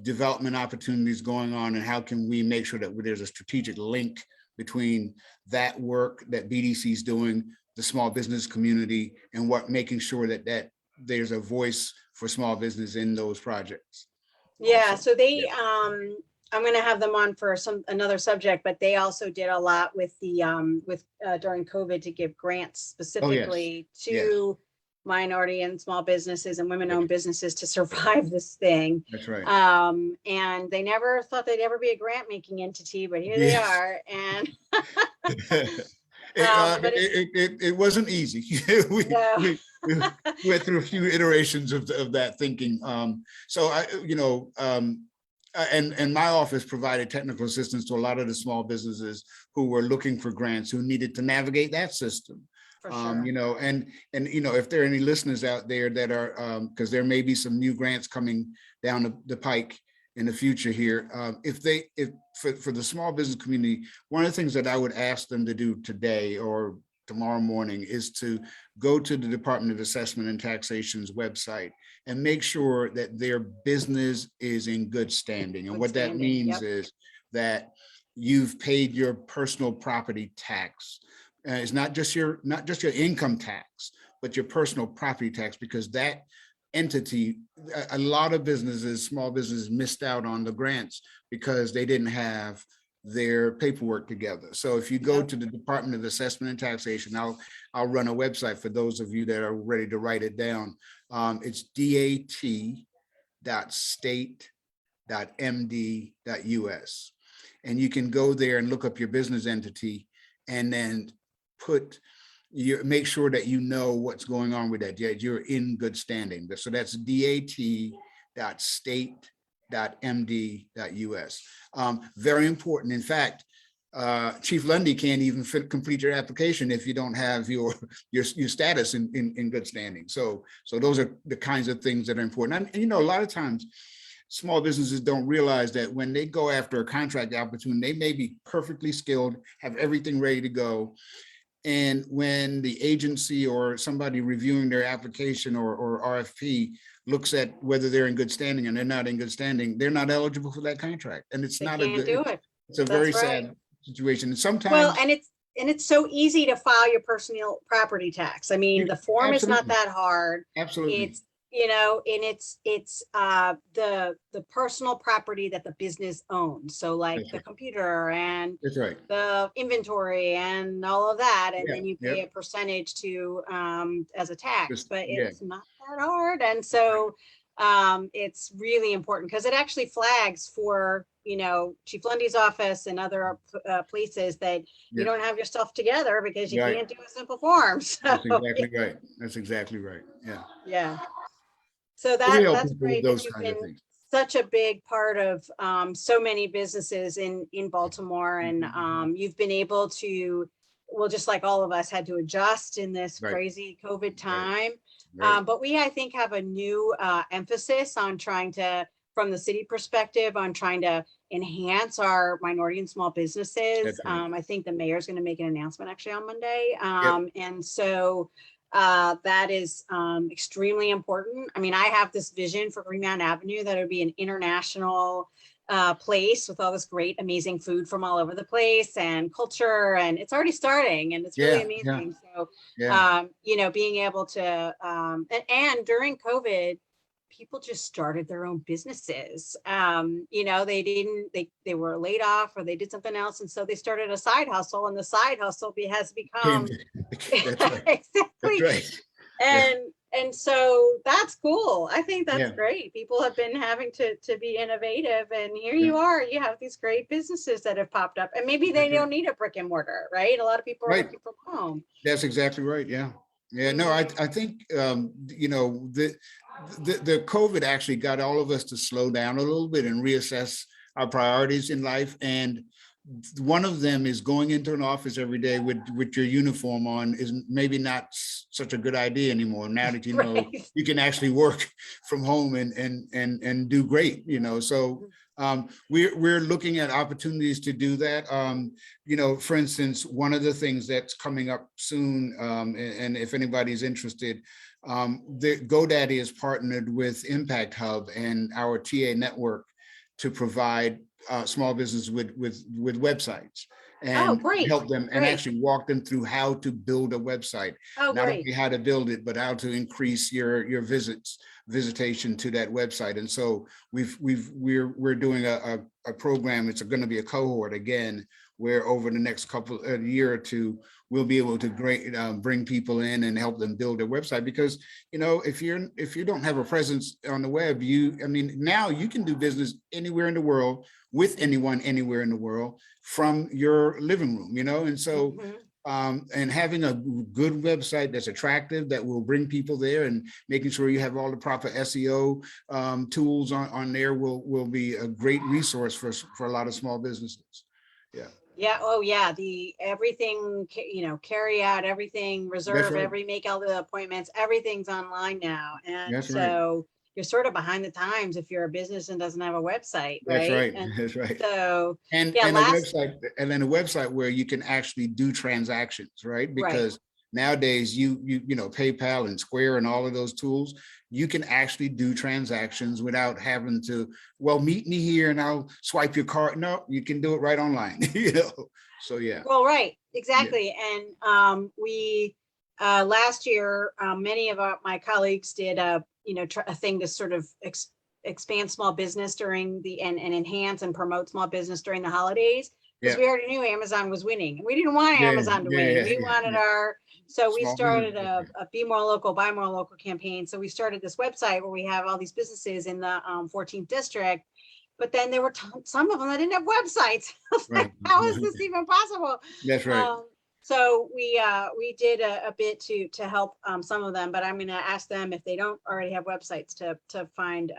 development opportunities going on, and how can we make sure that there's a strategic link between that work that BDC is doing, the small business community, and making sure that there's a voice for small business in those projects. Yeah, so they I'm going to have them on for another subject, but they also did a lot with the during COVID to give grants specifically to minority and small businesses and women-owned businesses to survive this thing. That's right. And they never thought they'd ever be a grant-making entity, but here they are. And it wasn't easy. we went through a few iterations of that thinking. And my office provided technical assistance to a lot of the small businesses who were looking for grants, who needed to navigate that system. For sure. If there are any listeners out there that are, because there may be some new grants coming down the pike in the future here, for the small business community, one of the things that I would ask them to do today or tomorrow morning is to go to the Department of Assessment and Taxation's website and make sure that their business is in good standing. And what that means is that you've paid your personal property tax. It's not just your income tax, but your personal property tax, because that entity, a lot of small businesses missed out on the grants because they didn't have their paperwork together. So if you go to the Department of Assessment and Taxation, I'll run a website for those of you that are ready to write it down. It's dat.state.md.us. And you can go there and look up your business entity, and then make sure that you know what's going on with that. You're in good standing. So that's dat.state.md.us. Very important. In fact, Chief Lundy can't even complete your application if you don't have your status in good standing. So those are the kinds of things that are important. And a lot of times small businesses don't realize that when they go after a contract opportunity, they may be perfectly skilled, have everything ready to go. And when the agency or somebody reviewing their application or RFP looks at whether they're in good standing and they're not in good standing, they're not eligible for that contract. And it's not a good, it's a very sad situation. And sometimes, and it's so easy to file your personal property tax. I mean, the form is not that hard. Absolutely. It's and it's the personal property that the business owns. So like the computer and the inventory and all of that. And then you pay a percentage to as a tax, but it's not that hard. And so it's really important because it actually flags for Chief Lundy's office and other places that you Yeah. don't have your stuff together because you Right. can't do a simple form. So That's exactly right. That's exactly right. Yeah. yeah. So So we help that's people with great because those you've kinds of been things. such a big part of so many businesses in Baltimore, and Mhm. you've been able to, well, just like all of us had to adjust in this Right. crazy COVID Right. time. Right. But we, I think, have a new emphasis on trying to, from the city perspective, on trying to enhance our minority and small businesses. That's right. I think the mayor's going to make an announcement actually on Monday. Yep. And so that is extremely important. I mean, I have this vision for Green Mountain Avenue that it would be an international place with all this great, amazing food from all over the place and culture. And it's already starting and it's really Yeah. Yeah. amazing. So, Yeah. being able to, and during COVID, people just started their own businesses. They were laid off or they did something else. And so they started a side hustle, and the side hustle has Came become That's right. That's exactly. right. Yeah. And so that's cool. I think that's Yeah. great. People have been having to be innovative, and here Yeah. you are. You have these great businesses that have popped up, and maybe they That's don't right. need a brick and mortar, right? A lot of people are Right. working from home. That's exactly right. Yeah. Yeah. No, I think, the COVID actually got all of us to slow down a little bit and reassess our priorities in life. And one of them is going into an office every day with your uniform on is maybe not such a good idea anymore. Now that Right. you can actually work from home and do great, So we're looking at opportunities to do that. For instance, one of the things that's coming up soon, and if anybody's interested, the GoDaddy is partnered with Impact Hub and our TA network to provide small business with websites Oh, and great. help them and Great. actually walk them through how to build a website. Oh, Not great. only how to build it, but how to increase your visitation to that website. And so we're doing a program. It's going to be a cohort again, where over the next year or two, we'll be able to bring people in and help them build their website. Because if you don't have a presence on the web, now you can do business anywhere in the world with anyone anywhere in the world from your living room, and so and having a good website that's attractive, that will bring people there, and making sure you have all the proper SEO tools on there will be a great resource for a lot of small businesses. Yeah. Yeah. Oh, yeah. The everything, carry out, everything, That's reserve, right. make all the appointments, everything's online now. And That's right. so you're sort of behind the times if you're a business and doesn't have a website, That's right? right. And That's right. so, And yeah, then a website where you can actually do transactions, right? right. Because nowadays PayPal and Square and all of those tools, you can actually do transactions without having to, meet me here and I'll swipe your card. No, you can do it right online, So yeah. Well, right, exactly. And we last year, many of my colleagues did a thing to sort of expand small business during and enhance and promote small business during the holidays, because we already knew Amazon was winning. We didn't want Amazon to win. We wanted so we Small started business. a Be More Local, Buy More Local campaign. So we started this website where we have all these businesses in the 14th district. But then there were some of them that didn't have websites. Right. How is this even possible? That's right. So we did a bit to help some of them, but I'm going to ask them if they don't already have websites to find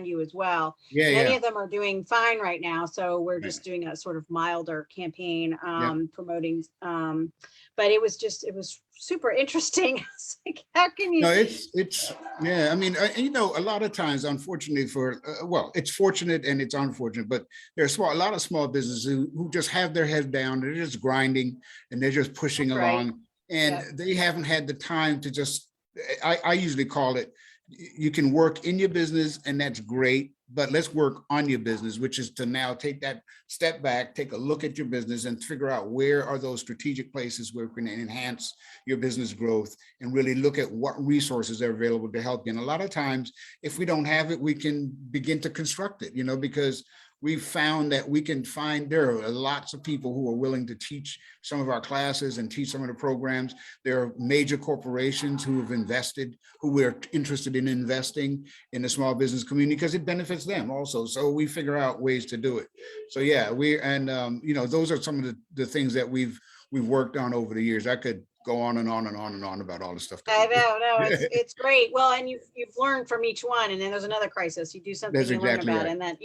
you as well. Yeah. Many of them are doing fine right now, so we're Right. just doing a sort of milder campaign Yeah. promoting. But it was super interesting. It's like, how can you? No, it's yeah. I mean, a lot of times, unfortunately, it's fortunate and it's unfortunate, but there's a lot of small businesses who just have their head down. They're just grinding and they're just pushing That's right. along, and Yep. they haven't had the time to just. I usually call it, you can work in your business and that's great, but let's work on your business, which is to now take that step back, take a look at your business and figure out where are those strategic places where we can enhance your business growth, and really look at what resources are available to help you. And a lot of times, if we don't have it, we can begin to construct it, because we've found that we can find, there are lots of people who are willing to teach some of our classes and teach some of the programs. There are major corporations who have invested, who are interested in investing in the small business community because it benefits them also. So we figure out ways to do it. So yeah, those are some of the things that we've worked on over the years. I could go on and on and on and on about all the stuff. I know, no, it's great. Well, and you've learned from each one, and then there's another crisis. You do something, That's you learn exactly about, right. and then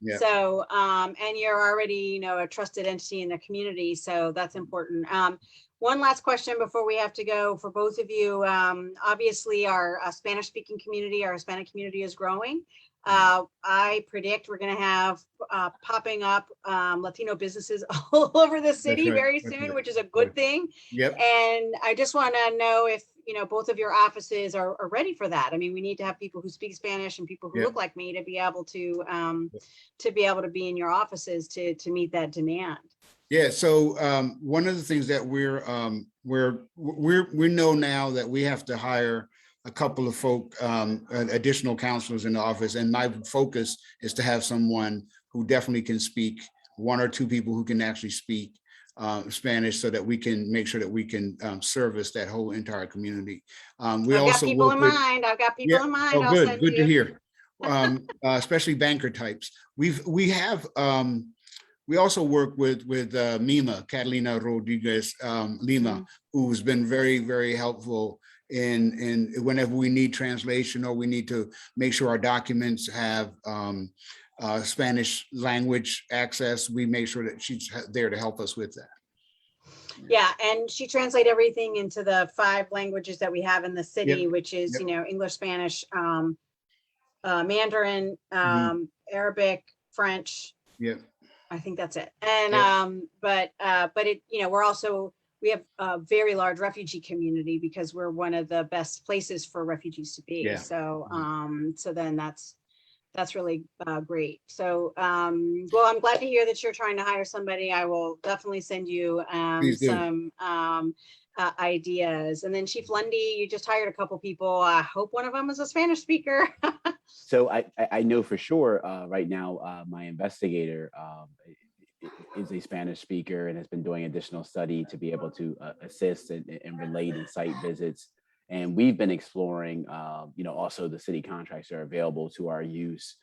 Yeah. So and you're already a trusted entity in the community, so that's important. One last question before we have to go for both of you. Obviously, our Spanish speaking community, our Hispanic community is growing. I predict we're going to have popping up Latino businesses all over the city very soon, which is a good thing. Yep. And I just want to know if both of your offices are ready for that. I mean, we need to have people who speak Spanish and people who look like me to be able to be in your offices to meet that demand. Yeah. So one of the things that we know now that we have to hire a couple of additional counselors in the office, and my focus is to have someone who definitely can speak, one or two people who can actually speak Spanish, so that we can make sure that we can service that whole entire community. I've got people in mind. Oh, I'll good. send Good you. to hear. Especially banker types. We also work with Mima, Catalina Rodriguez Lima, who's been very, very helpful in whenever we need translation or we need to make sure our documents have Spanish language access. We make sure that she's there to help us with that. Yeah, and she translates everything into the 5 languages that we have in the city, which is English, Spanish, Mandarin, Arabic, French. Yep. I think that's it. And but it we have a very large refugee community because we're one of the best places for refugees to be. So so then that's really great. So well, I'm glad to hear that you're trying to hire somebody. I will definitely send you some ideas. And then Chief Lundy, you just hired a couple people. I hope one of them is a Spanish speaker. So I know for sure right now my investigator is a Spanish speaker and has been doing additional study to be able to assist and relate in site visits. And we've been exploring, also the city contracts are available to our use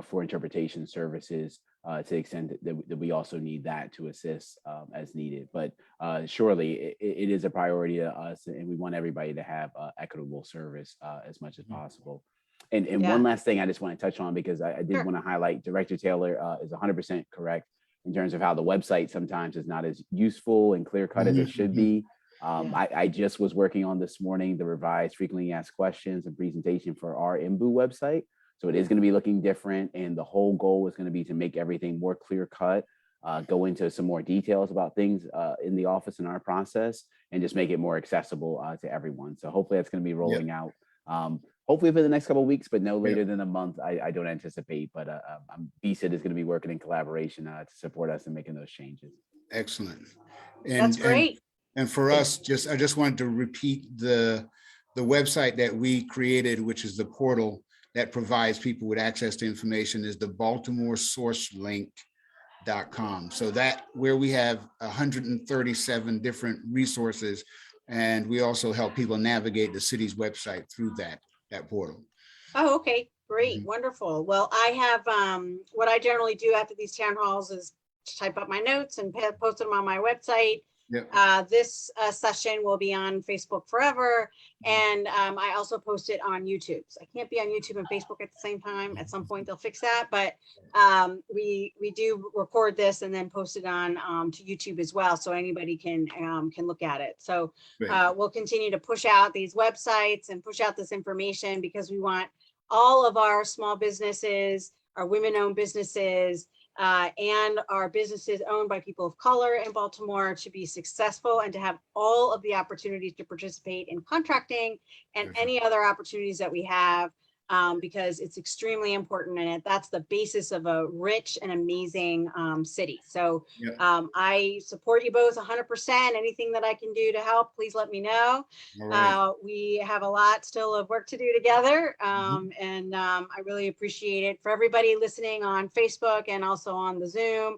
for interpretation services to the extent that we also need that to assist as needed. But surely it is a priority to us, and we want everybody to have equitable service as much as possible. And one last thing I just want to touch on, because I did want to highlight Director Taylor is 100% correct in terms of how the website sometimes is not as useful and clear cut as it should be. I just was working on this morning the revised frequently asked questions and presentation for our IMBU website. So it is going to be looking different. And the whole goal is going to be to make everything more clear cut, go into some more details about things in the office and our process, and just make it more accessible to everyone. So hopefully that's going to be rolling out. Hopefully for the next couple of weeks, but no later than a month. I don't anticipate, but BSID is going to be working in collaboration to support us in making those changes. Excellent. That's great. And for us, I just wanted to repeat the website that we created, which is the portal that provides people with access to information, is the Baltimore Sourcelink.com. So that where we have 137 different resources, and we also help people navigate the city's website through that portal. Oh, okay, great, wonderful. Well, I have what I generally do after these town halls is type up my notes and post them on my website. This session will be on Facebook forever, and I also post it on YouTube. So I can't be on YouTube and Facebook at the same time. At some point they'll fix that, but we do record this and then post it on to YouTube as well, so anybody can look at it. So we'll continue to push out these websites and push out this information, because we want all of our small businesses, our women-owned businesses, and our businesses owned by people of color in Baltimore to be successful and to have all of the opportunities to participate in contracting and any other opportunities that we have because it's extremely important, and that's the basis of a rich and amazing city. So Yep. I support you both 100%. Anything that I can do to help, please let me know. All right. We have a lot still of work to do together, and I really appreciate it. For everybody listening on Facebook and also on the Zoom,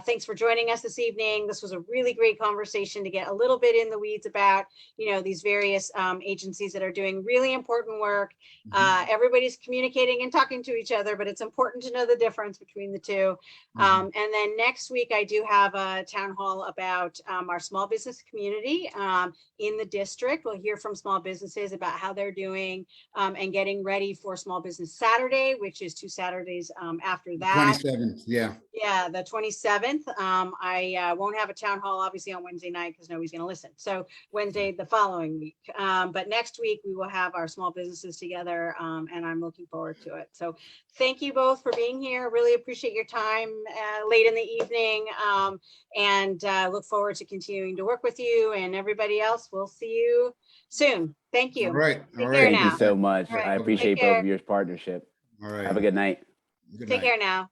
thanks for joining us this evening. This was a really great conversation to get a little bit in the weeds about, these various agencies that are doing really important work. Everybody's communicating and talking to each other, but it's important to know the difference between the two. And then next week, I do have a town hall about our small business community in the district. We'll hear from small businesses about how they're doing and getting ready for Small Business Saturday, which is 2 Saturdays after that. 27th, yeah. Yeah, the 27th. I won't have a town hall obviously on Wednesday night because nobody's going to listen. So Wednesday, the following week. But next week we will have our small businesses together, and I'm looking forward to it. So thank you both for being here. Really appreciate your time late in the evening, and look forward to continuing to work with you, and everybody else. We'll see you soon. Thank you. All right. Take All care right. Thank you now. so much. All right. I Take appreciate both care. of your partnership. All right. Have a good night. Good Take night. care now.